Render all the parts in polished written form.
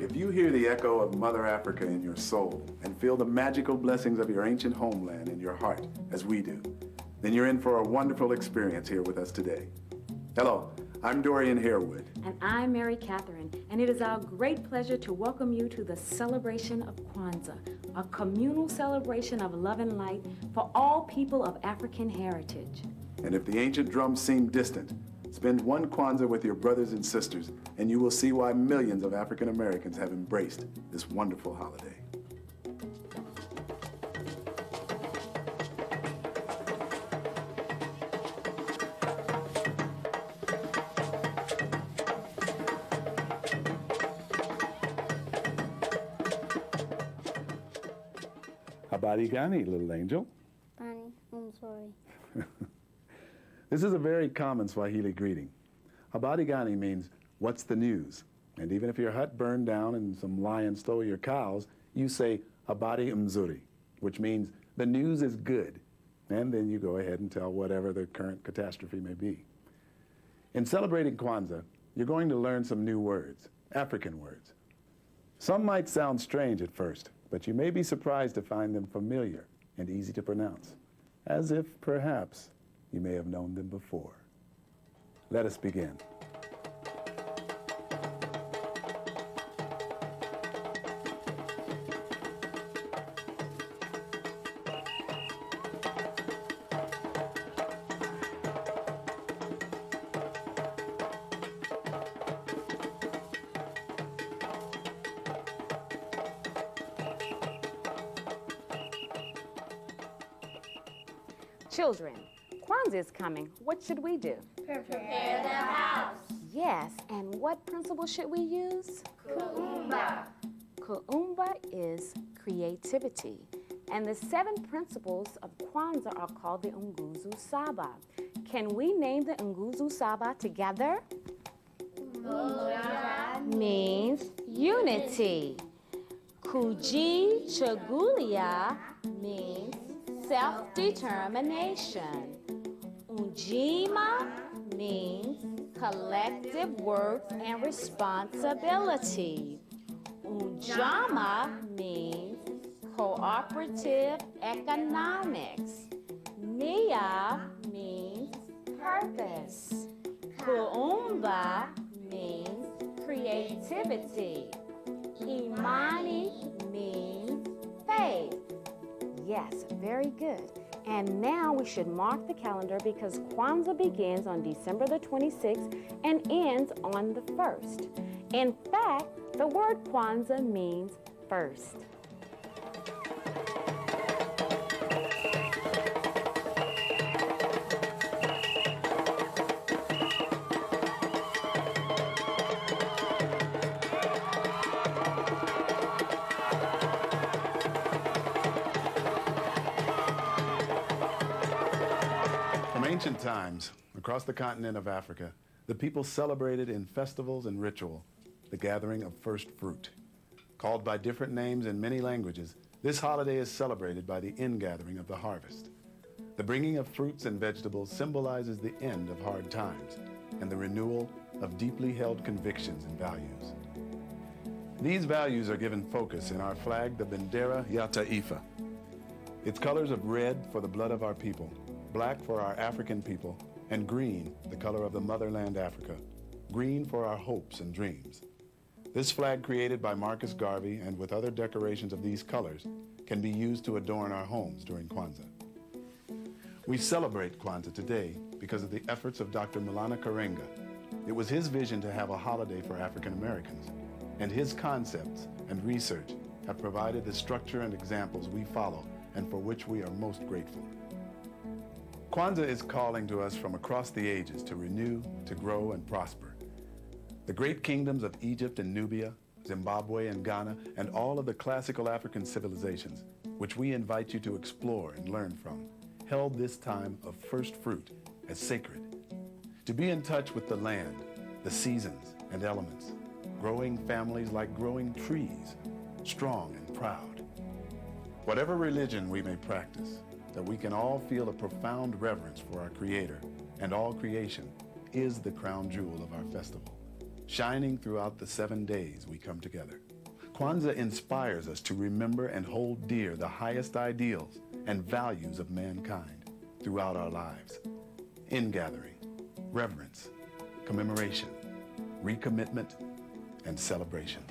If you hear the echo of Mother Africa in your soul and feel the magical blessings of your ancient homeland in your heart, as we do, then you're in for a wonderful experience here with us today. Hello, I'm Dorian Harewood. And I'm Mary Catherine, and it is our great pleasure to welcome you to the celebration of Kwanzaa, a communal celebration of love and light for all people of African heritage. And if the ancient drums seem distant, spend one Kwanzaa with your brothers and sisters, and you will see why millions of African Americans have embraced this wonderful holiday. Habari gani, little angel? Bunny, I'm sorry. This is a very common Swahili greeting. Habari gani means, what's the news? And even if your hut burned down and some lions stole your cows, you say, habari mzuri, which means, the news is good. And then you go ahead and tell whatever the current catastrophe may be. In celebrating Kwanzaa, you're going to learn some new words, African words. Some might sound strange at first, but you may be surprised to find them familiar and easy to pronounce, as if, perhaps, you may have known them before. Let us begin. Children, Kwanzaa is coming. What should we do? Prepare the house. Yes, and what principle should we use? Kuumba. Kuumba is creativity. And the 7 principles of Kwanzaa are called the Nguzo Saba. Can we name the Nguzo Saba together? Moja Means unity. Kujichagulia means self-determination. Ujima means collective work and responsibility. Ujama means cooperative economics. Nia means purpose. Kuumba means creativity. Imani means faith. Yes, very good. And now we should mark the calendar because Kwanzaa begins on December the 26th and ends on the 1st. In fact, the word Kwanzaa means first. From ancient times, across the continent of Africa, the people celebrated in festivals and ritual the gathering of first fruit. Called by different names in many languages, this holiday is celebrated by the ingathering of the harvest. The bringing of fruits and vegetables symbolizes the end of hard times and the renewal of deeply held convictions and values. These values are given focus in our flag, the Bendera ya Taifa. Its colors of red for the blood of our people, black for our African people, and green, the color of the motherland Africa, green for our hopes and dreams. This flag, created by Marcus Garvey and with other decorations of these colors, can be used to adorn our homes during Kwanzaa. We celebrate Kwanzaa today because of the efforts of Dr. Maulana Karenga. It was his vision to have a holiday for African Americans, and his concepts and research have provided the structure and examples we follow and for which we are most grateful. Kwanzaa is calling to us from across the ages to renew, to grow, and prosper. The great kingdoms of Egypt and Nubia, Zimbabwe and Ghana, and all of the classical African civilizations, which we invite you to explore and learn from, held this time of first fruit as sacred. To be in touch with the land, the seasons and elements, growing families like growing trees, strong and proud. Whatever religion we may practice, that we can all feel a profound reverence for our Creator and all creation is the crown jewel of our festival. shining throughout the 7 days we come together. Kwanzaa inspires us to remember and hold dear the highest ideals and values of mankind throughout our lives. Ingathering, reverence, commemoration, recommitment, and celebration.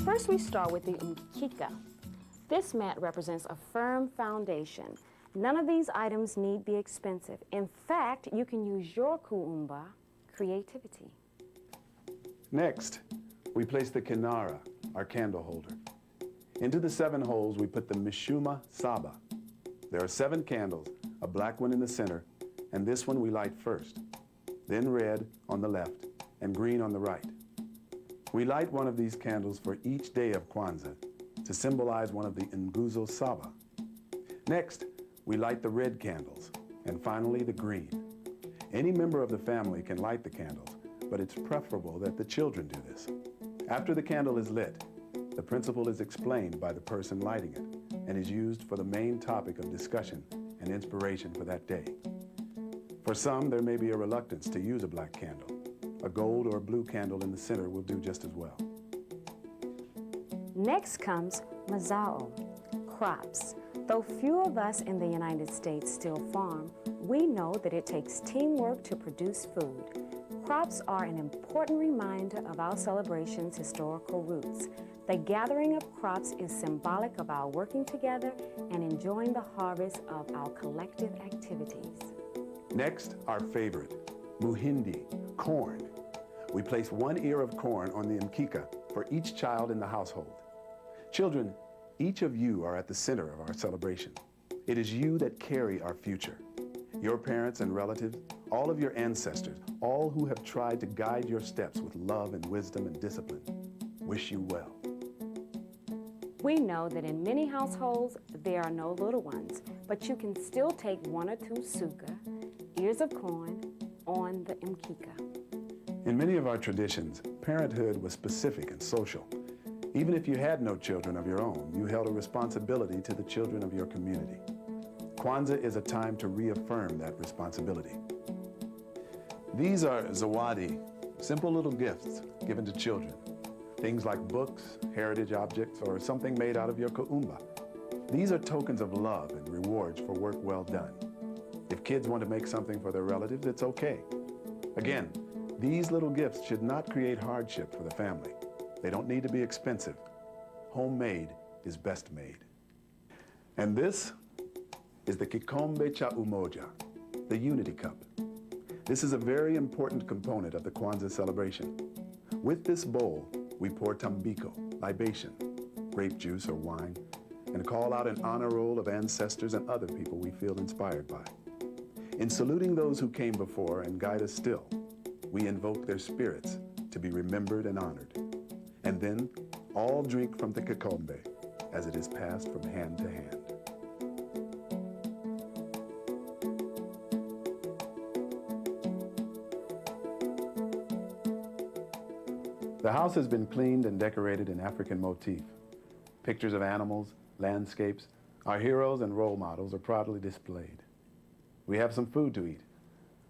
First, we start with the umkika. This mat represents a firm foundation. None of these items need be expensive. In fact, you can use your kuumba creativity. Next, we place the kinara, our candle holder. Into the 7 holes, we put the mishuma saba. There are 7 candles, a black one in the center, and this one we light first, then red on the left and green on the right. We light one of these candles for each day of Kwanzaa to symbolize one of the nguzo saba. Next, we light the red candles, and finally the green. Any member of the family can light the candles, but it's preferable that the children do this. After the candle is lit, the principle is explained by the person lighting it and is used for the main topic of discussion and inspiration for that day. For some, there may be a reluctance to use a black candle. A gold or blue candle in the center will do just as well. Next comes mazao, crops. Though few of us in the United States still farm, we know that it takes teamwork to produce food. Crops are an important reminder of our celebration's historical roots. The gathering of crops is symbolic of our working together and enjoying the harvest of our collective activities. Next, our favorite, muhindi, corn. We place 1 ear of corn on the mkika for each child in the household. Children, each of you are at the center of our celebration. It is you that carry our future. Your parents and relatives, all of your ancestors, all who have tried to guide your steps with love and wisdom and discipline, wish you well. We know that in many households, there are no little ones, but you can still take 1 or 2 suka, ears of corn, on the mkika. In many of our traditions, parenthood was specific and social. Even if you had no children of your own, you held a responsibility to the children of your community. Kwanzaa is a time to reaffirm that responsibility. These are zawadi, simple little gifts given to children. Things like books, heritage objects, or something made out of your kuumba. These are tokens of love and rewards for work well done. If kids want to make something for their relatives, it's okay. Again, these little gifts should not create hardship for the family. They don't need to be expensive. Homemade is best made. And this is the kikombe cha umoja, the unity cup. This is a very important component of the Kwanzaa celebration. With this bowl, we pour tambiko, libation, grape juice or wine, and call out an honor roll of ancestors and other people we feel inspired by. In saluting those who came before and guide us still, we invoke their spirits to be remembered and honored. And then all drink from the kikombe as it is passed from hand to hand. The house has been cleaned and decorated in African motif. Pictures of animals, landscapes, our heroes and role models are proudly displayed. We have some food to eat.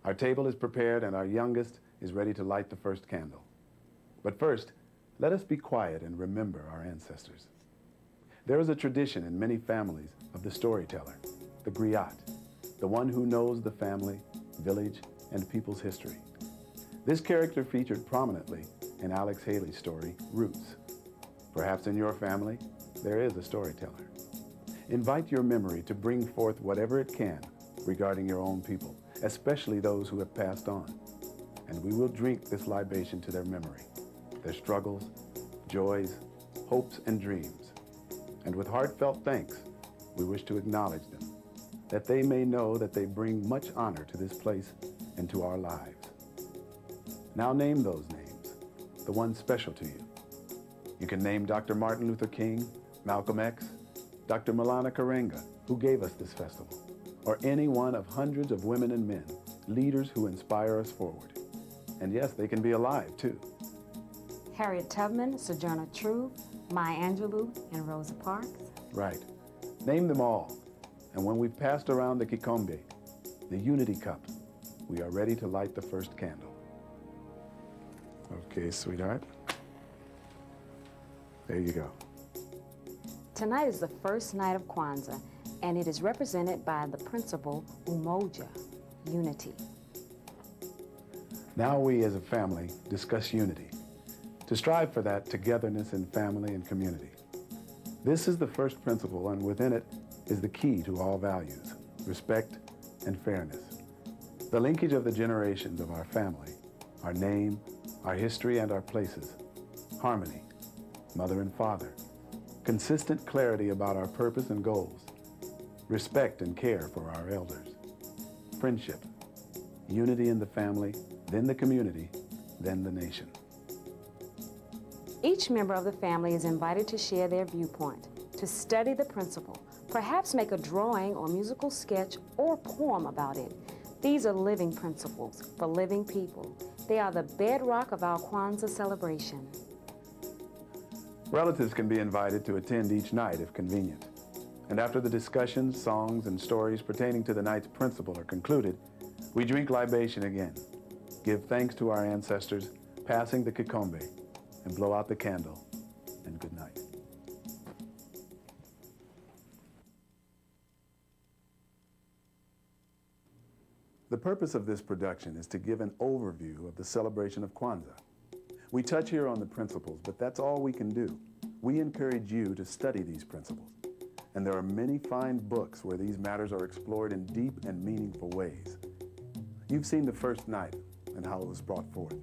Our table is prepared and our youngest is ready to light the first candle. But first, let us be quiet and remember our ancestors. There is a tradition in many families of the storyteller, the griot, the one who knows the family, village, and people's history. This character featured prominently in Alex Haley's story, Roots. Perhaps in your family, there is a storyteller. Invite your memory to bring forth whatever it can regarding your own people, especially those who have passed on. And we will drink this libation to their memory, their struggles, joys, hopes, and dreams. And with heartfelt thanks, we wish to acknowledge them, that they may know that they bring much honor to this place and to our lives. Now name those names, the ones special to you. You can name Dr. Martin Luther King, Malcolm X, Dr. Malana Karenga, who gave us this festival, or any one of hundreds of women and men, leaders who inspire us forward. And yes, they can be alive too. Harriet Tubman, Sojourner Truth, Maya Angelou, and Rosa Parks. Right. Name them all. And when we've passed around the kikombe, the unity cup, we are ready to light the first candle. Okay, sweetheart. There you go. Tonight is the first night of Kwanzaa, and it is represented by the principle umoja, unity. Now we as a family discuss unity, to strive for that togetherness in family and community. This is the first principle, and within it is the key to all values, respect and fairness. The linkage of the generations of our family, our name, our history, and our places. Harmony, mother and father. Consistent clarity about our purpose and goals. Respect and care for our elders. Friendship, unity in the family, then the community, then the nation. Each member of the family is invited to share their viewpoint, to study the principle, perhaps make a drawing or musical sketch or poem about it. These are living principles for living people. They are the bedrock of our Kwanzaa celebration. Relatives can be invited to attend each night if convenient. And after the discussions, songs, and stories pertaining to the night's principle are concluded, we drink libation again, give thanks to our ancestors, passing the kikombe, and blow out the candle, and good night. The purpose of this production is to give an overview of the celebration of Kwanzaa. We touch here on the principles, but that's all we can do. We encourage you to study these principles. And there are many fine books where these matters are explored in deep and meaningful ways. You've seen the first night and how it was brought forth.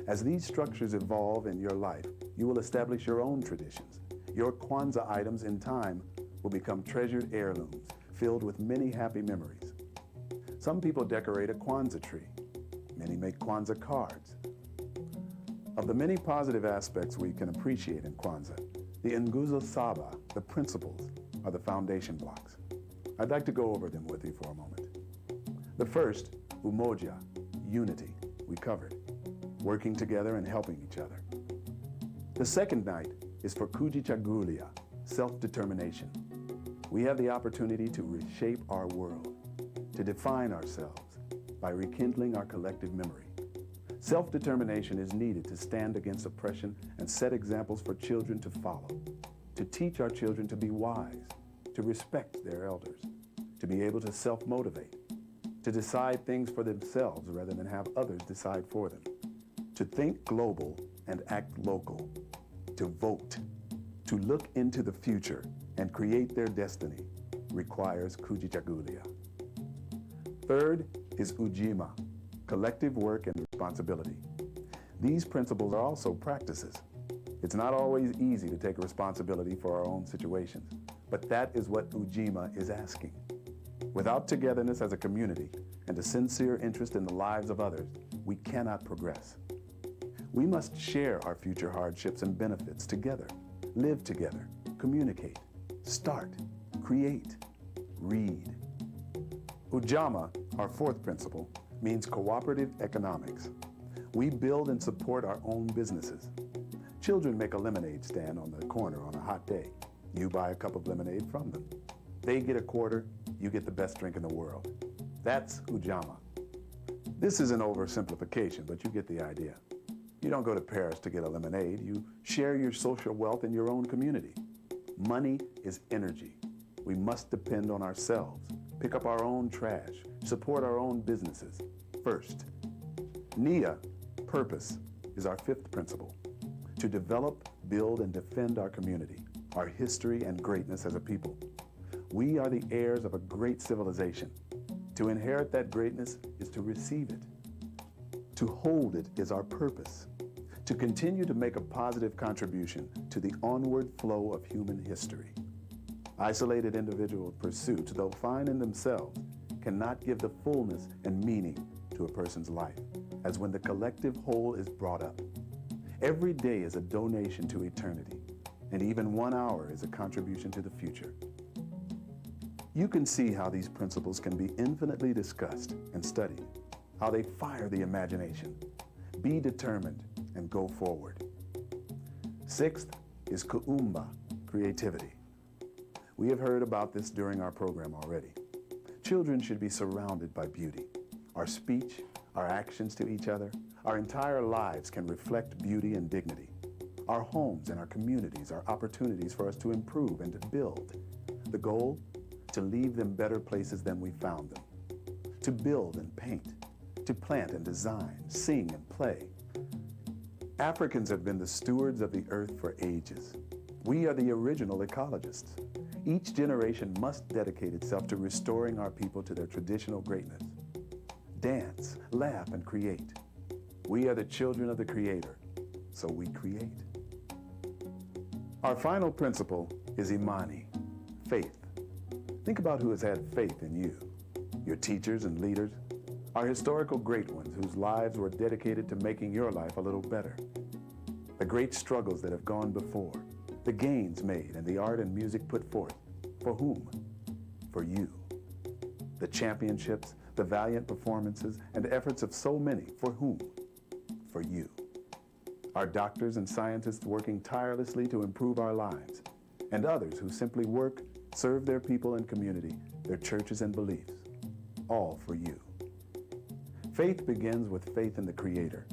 As these structures evolve in your life, you will establish your own traditions. Your Kwanzaa items in time will become treasured heirlooms filled with many happy memories. Some people decorate a Kwanzaa tree. Many make Kwanzaa cards. Of the many positive aspects we can appreciate in Kwanzaa, the Nguzo Saba, the principles, are the foundation blocks. I'd like to go over them with you for a moment. The first, umoja, unity, we covered, working together and helping each other. The second night is for kujichagulia, self-determination. We have the opportunity to reshape our world, to define ourselves by rekindling our collective memory. Self-determination is needed to stand against oppression and set examples for children to follow, to teach our children to be wise, to respect their elders, to be able to self-motivate, to decide things for themselves rather than have others decide for them, to think global and act local, to vote, to look into the future and create their destiny requires kujichagulia. Third is ujima, collective work and responsibility. These principles are also practices. It's not always easy to take responsibility for our own situations, but that is what ujima is asking. Without togetherness as a community and a sincere interest in the lives of others, we cannot progress. We must share our future hardships and benefits together, live together, communicate, start, create, read. Ujama, our fourth principle, means cooperative economics. We build and support our own businesses. Children make a lemonade stand on the corner on a hot day. You buy a cup of lemonade from them. They get a quarter, you get the best drink in the world. That's Ujama. This is an oversimplification, but you get the idea. You don't go to Paris to get a lemonade. You share your social wealth in your own community. Money is energy. We must depend on ourselves, pick up our own trash, support our own businesses first. Nia, purpose, is our fifth principle. To develop, build, and defend our community, our history and greatness as a people. We are the heirs of a great civilization. To inherit that greatness is to receive it. To hold it is our purpose. To continue to make a positive contribution to the onward flow of human history. Isolated individual pursuits, though fine in themselves, cannot give the fullness and meaning to a person's life as when the collective whole is brought up. Every day is a donation to eternity, and even 1 hour is a contribution to the future. You can see how these principles can be infinitely discussed and studied, how they fire the imagination. Be determined and go forward. Sixth is kuumba, creativity. We have heard about this during our program already. Children should be surrounded by beauty. Our speech, our actions to each other, our entire lives can reflect beauty and dignity. Our homes and our communities are opportunities for us to improve and to build. The goal? To leave them better places than we found them. To build and paint, to plant and design, sing and play. Africans have been the stewards of the earth for ages. We are the original ecologists. Each generation must dedicate itself to restoring our people to their traditional greatness. Dance, laugh, and create. We are the children of the Creator, so we create. Our final principle is imani, faith. Think about who has had faith in you. Your teachers and leaders, our historical great ones whose lives were dedicated to making your life a little better. The great struggles that have gone before, the gains made and the art and music put forth. For whom? For you. The championships, the valiant performances, and efforts of so many. For whom? For you. Our doctors and scientists working tirelessly to improve our lives, and others who simply work, serve their people and community, their churches and beliefs. All for you. Faith begins with faith in the Creator,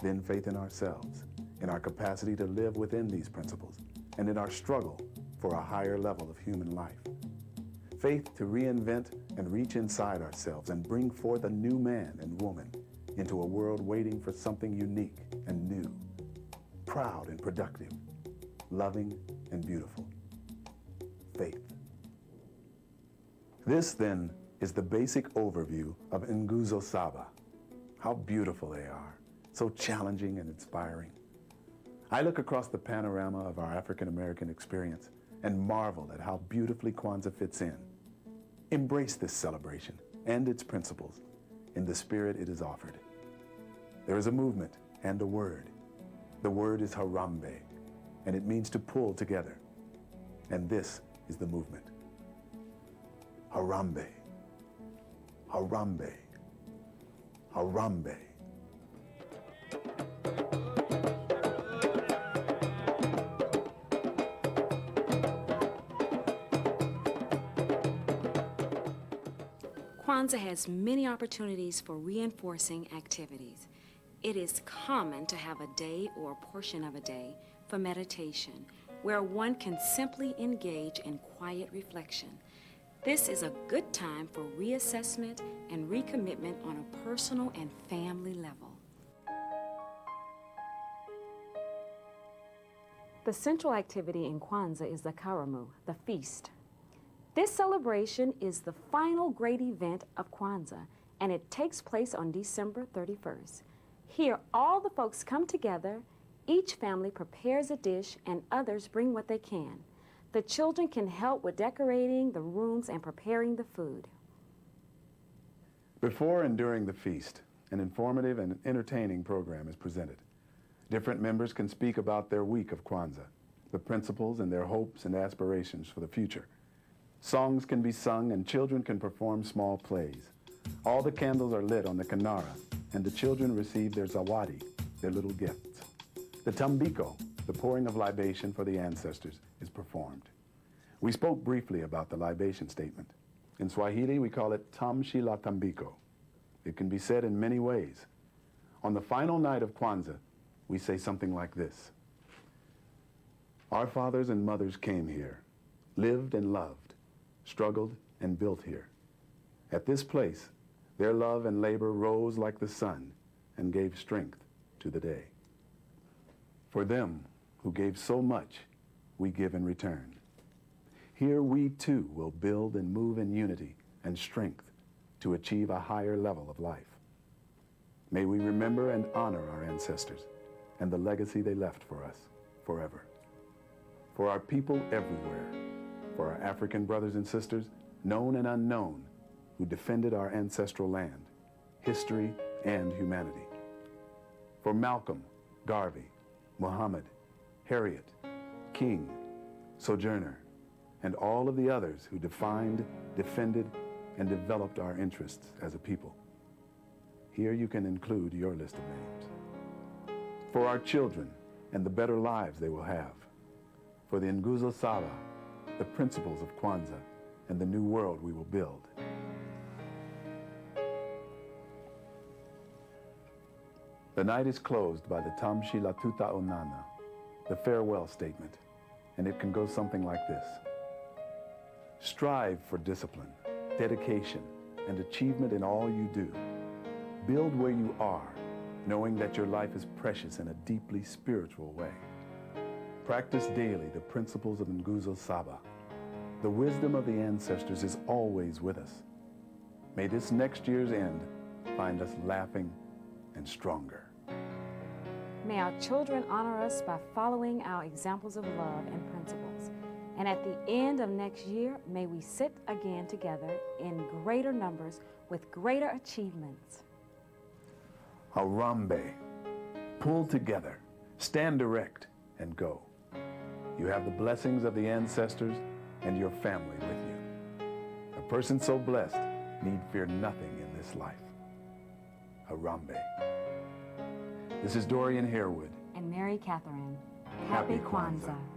then faith in ourselves, in our capacity to live within these principles, and in our struggle for a higher level of human life. Faith to reinvent and reach inside ourselves and bring forth a new man and woman into a world waiting for something unique and new, proud and productive, loving and beautiful. Faith. This, then, is the basic overview of Nguzo Saba. How beautiful they are, so challenging and inspiring. I look across the panorama of our African American experience and marvel at how beautifully Kwanzaa fits in. Embrace this celebration and its principles in the spirit it is offered. There is a movement and a word. The word is Harambe, and it means to pull together. And this is the movement. Harambe, Harambe, Harambe. Kwanzaa has many opportunities for reinforcing activities. It is common to have a day or a portion of a day for meditation, where one can simply engage in quiet reflection. This is a good time for reassessment and recommitment on a personal and family level. The central activity in Kwanzaa is the Karamu, the feast. This celebration is the final great event of Kwanzaa, and it takes place on December 31st. Here, all the folks come together, each family prepares a dish, and others bring what they can. The children can help with decorating the rooms and preparing the food. Before and during the feast, an informative and entertaining program is presented. Different members can speak about their week of Kwanzaa, the principles and their hopes and aspirations for the future. Songs can be sung and children can perform small plays. All the candles are lit on the Kanara, and the children receive their zawadi, their little gifts. The tambiko, the pouring of libation for the ancestors, is performed. We spoke briefly about the libation statement. In Swahili, we call it tamshi la tambiko. It can be said in many ways. On the final night of Kwanzaa, we say something like this. Our fathers and mothers came here, lived and loved, struggled and built here. At this place, their love and labor rose like the sun and gave strength to the day. For them who gave so much, we give in return. Here we too will build and move in unity and strength to achieve a higher level of life. May we remember and honor our ancestors and the legacy they left for us forever. For our people everywhere, for our African brothers and sisters, known and unknown, who defended our ancestral land, history, and humanity. For Malcolm, Garvey, Muhammad, Harriet, King, Sojourner, and all of the others who defined, defended, and developed our interests as a people. Here you can include your list of names. For our children and the better lives they will have. For the Nguzo Saba, the principles of Kwanzaa, and the new world we will build. The night is closed by the Tamshi la Tuta Onana, the farewell statement, and it can go something like this. Strive for discipline, dedication, and achievement in all you do. Build where you are, knowing that your life is precious in a deeply spiritual way. Practice daily the principles of Nguzo Saba. The wisdom of the ancestors is always with us. May this next year's end find us laughing and stronger. May our children honor us by following our examples of love and principles. And at the end of next year, may we sit again together in greater numbers with greater achievements. Harambe. Pull together, stand erect, and go. You have the blessings of the ancestors and your family with you. A person so blessed need fear nothing in this life. Harambe. This is Dorian Harewood. And Mary Catherine, Happy Happy Kwanzaa. Kwanzaa.